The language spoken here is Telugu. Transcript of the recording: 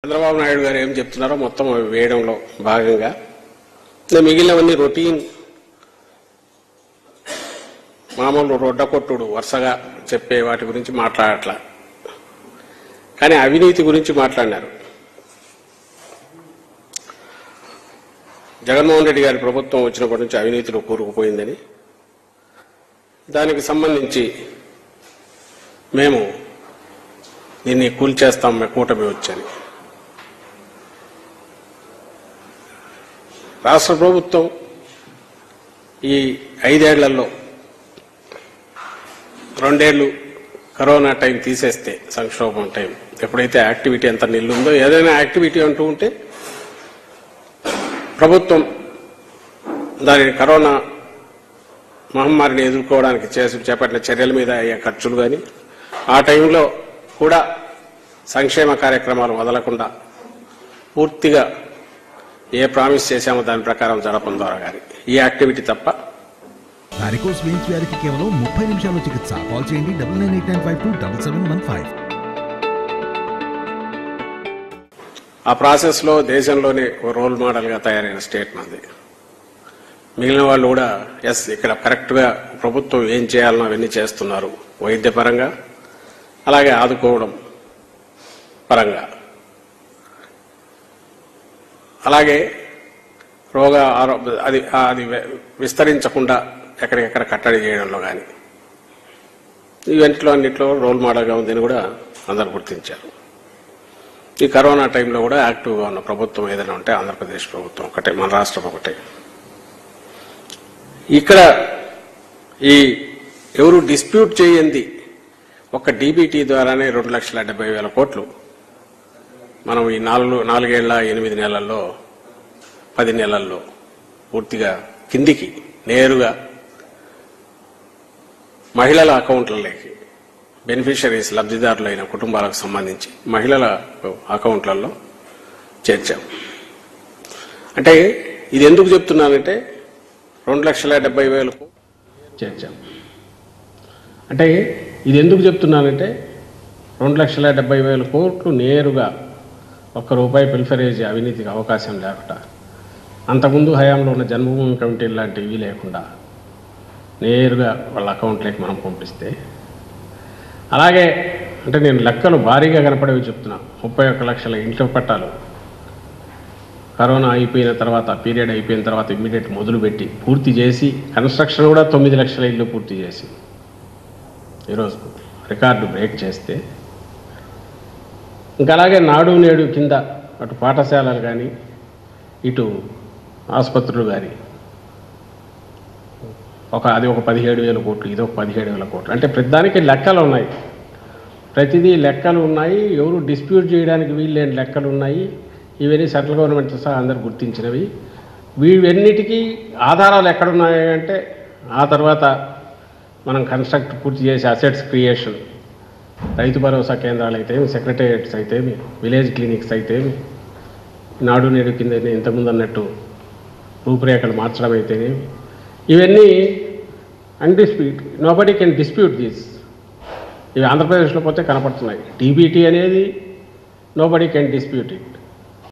చంద్రబాబు నాయుడు గారు ఏం చెప్తున్నారో మొత్తం వేయడంలో భాగంగా మిగిలినవన్నీ రొటీన్ మామూలు రొడ్డకొట్టుడు వరుసగా చెప్పే వాటి గురించి మాట్లాడట్లా. కానీ అవినీతి గురించి మాట్లాడినారు. జగన్మోహన్ రెడ్డి గారి ప్రభుత్వం వచ్చినప్పటి నుంచి అవినీతిలో కూరుకుపోయిందని, దానికి సంబంధించి మేము దీన్ని కూల్చేస్తాం కూటమి వచ్చని రాష్ట్ర ప్రభుత్వం ఈ 5 ఏళ్లలో 2 ఏళ్లు కరోనా టైం తీసేస్తే, సంక్షోభం టైం ఎప్పుడైతే యాక్టివిటీ ఎంత నిల్లుందో, ఏదైనా యాక్టివిటీ అంటూ ఉంటే ప్రభుత్వం దానిని కరోనా మహమ్మారిని ఎదుర్కోవడానికి చేపట్టిన చర్యల మీద అయ్యే ఖర్చులు కానీ, ఆ టైంలో కూడా సంక్షేమ కార్యక్రమాలు వదలకుండా పూర్తిగా ఏ ప్రామిస్ చేశామో దాని ప్రకారం జరపడం ద్వారా కానీ ఈ యాక్టివిటీ తప్ప. వారికోస్ వెయిన్స్ వ్యాధికి కేవలం 30 నిమిషాల్లో చికిత్స. కాల్ చేయండి 9989527715. ఆ ప్రాసెస్లో దేశంలోనే ఒక రోల్ మోడల్గా తయారైన స్టేట్ మాది. మిగిలిన వాళ్ళు కూడా ఎస్ ఇక్కడ కరెక్ట్గా ప్రభుత్వం ఏం చేయాలనో అవన్నీ చేస్తున్నారు, వైద్యపరంగా అలాగే ఆదుకోవడం పరంగా, అలాగే అది విస్తరించకుండా ఎక్కడికెక్కడ కట్టడి చేయడంలో కానీ ఈవెంట్లో అన్నింటిలో రోల్ మోడల్గా ఉందని కూడా అందరూ గుర్తించారు. ఈ కరోనా టైంలో కూడా యాక్టివ్గా ఉన్న ప్రభుత్వం ఏదైనా ఉంటే ఆంధ్రప్రదేశ్ ప్రభుత్వం ఒకటే, మన రాష్ట్రం ఒకటే. ఇక్కడ ఈ ఎవరు డిస్ప్యూట్ చేయండి ఒక్క డీబీటీ ద్వారానే 2,70,000 కోట్లు మనం ఈ 4 ఏళ్ల 8 నెలల్లో 10 నెలల్లో పూర్తిగా కిందికి నేరుగా మహిళల అకౌంట్లలోకి, బెనిఫిషరీస్ లబ్ధిదారులైన కుటుంబాలకు సంబంధించి మహిళల అకౌంట్లలో చేర్చాం. అంటే ఇది ఎందుకు చెప్తున్నానంటే 2,70,000 చేర్చాం. అంటే ఇది ఎందుకు చెప్తున్నానంటే 2,70,000 కోట్లు నేరుగా ₹1 పిల్ఫరేజ్ అవినీతికి అవకాశం లేకుండా, అంతకుముందు హయాంలో ఉన్న జన్మభూమి కమిటీలు లాంటివి లేకుండా నేరుగా వాళ్ళ అకౌంట్లోకి మనం పంపిస్తే, అలాగే అంటే నేను లెక్కలు భారీగా కనపడేవి చెప్తున్నా. 31 లక్షల ఇంట్లో పట్టాలు కరోనా అయిపోయిన తర్వాత, పీరియడ్ అయిపోయిన తర్వాత ఇమ్మీడియట్ మొదలుపెట్టి పూర్తి చేసి, కన్స్ట్రక్షన్ కూడా 9 లక్షల ఇల్లు పూర్తి చేసి ఈరోజు రికార్డు బ్రేక్ చేస్తే, ఇంకా అలాగే నాడు నేడు కింద అటు పాఠశాలలు కానీ ఇటు ఆసుపత్రులు కానీ అది ఒక 17,000 కోట్లు, ఇది ఒక 17,000 కోట్లు. అంటే ప్రతిదానికి లెక్కలు ఉన్నాయి, ప్రతిదీ లెక్కలు ఉన్నాయి. ఎవరు డిస్ప్యూట్ చేయడానికి వీల్లేని లెక్కలు ఉన్నాయి. ఇవన్నీ సెంట్రల్ గవర్నమెంట్ సహా అందరు గుర్తించినవి. వీవన్నిటికీ ఆధారాలు ఎక్కడున్నాయి అంటే, ఆ తర్వాత మనం కన్స్ట్రక్ట్ పూర్తి చేసే అసెట్స్ క్రియేషన్, రైతు భరోసా కేంద్రాలు అయితేమి, సెక్రటేరియట్స్ అయితేమి, విలేజ్ క్లినిక్స్ అయితేమి, నాడు నేడు కింద ఇంతకుముందు అన్నట్టు రూపురేఖలు మార్చడం అయితేనేమి, ఇవన్నీ అన్డిస్ప్యూట్, నోబడీ కెన్ డిస్ప్యూట్ దిస్. ఇవి ఆంధ్రప్రదేశ్లో పోతే కనపడుతున్నాయి. డీబీటీ అనేది నోబడీ కెన్ డిస్ప్యూట్ ఇట్.